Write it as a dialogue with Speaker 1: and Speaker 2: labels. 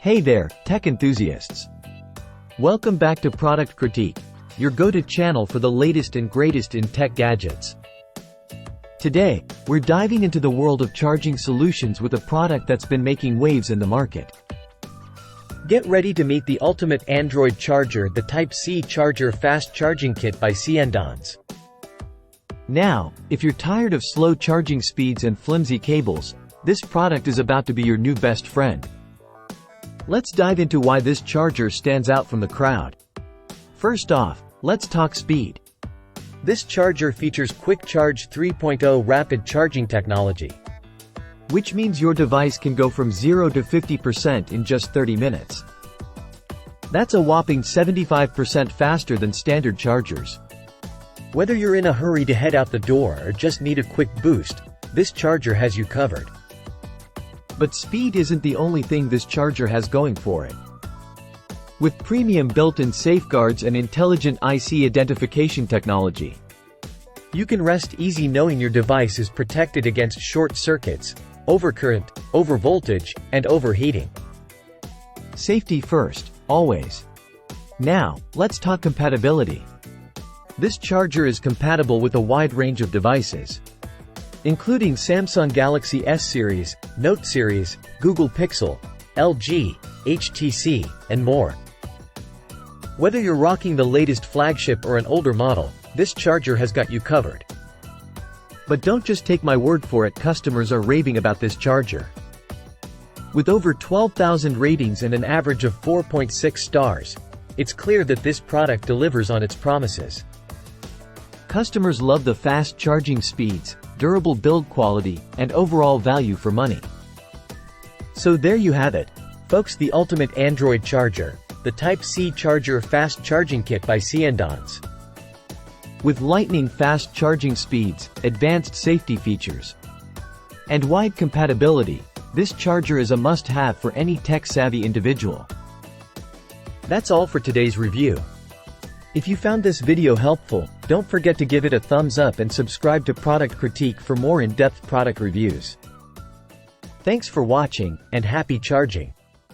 Speaker 1: Hey there, tech enthusiasts. Welcome back to Product Critique, your go-to channel for the latest and greatest in tech gadgets. Today, we're diving into the world of charging solutions with a product that's been making waves in the market. Get ready to meet the ultimate Android charger, the Type-C Charger Fast Charging Kit by Cndons. Now, if you're tired of slow charging speeds and flimsy cables, this product is about to be your new best friend. Let's dive into why this charger stands out from the crowd. First off, let's talk speed. This charger features Quick Charge 3.0 rapid charging technology, which means your device can go from 0 to 50% in just 30 minutes. That's a whopping 75% faster than standard chargers. Whether you're in a hurry to head out the door or just need a quick boost, this charger has you covered. But speed isn't the only thing this charger has going for it. With premium built-in safeguards and intelligent IC identification technology, you can rest easy knowing your device is protected against short circuits, overcurrent, overvoltage, and overheating. Safety first, always. Now, let's talk compatibility. This charger is compatible with a wide range of devices, including Samsung Galaxy S series, Note series, Google Pixel, LG, HTC, and more. Whether you're rocking the latest flagship or an older model, this charger has got you covered. But don't just take my word for it, customers are raving about this charger. With over 12,000 ratings and an average of 4.6 stars, it's clear that this product delivers on its promises. Customers love the fast charging speeds, durable build quality, and overall value for money. So there you have it, folks, the ultimate Android charger, the Type-C Charger Fast Charging Kit by Cndons. With lightning-fast charging speeds, advanced safety features, and wide compatibility, this charger is a must-have for any tech-savvy individual. That's all for today's review. If you found this video helpful, don't forget to give it a thumbs up and subscribe to Product Critique for more in-depth product reviews. Thanks for watching, and happy charging!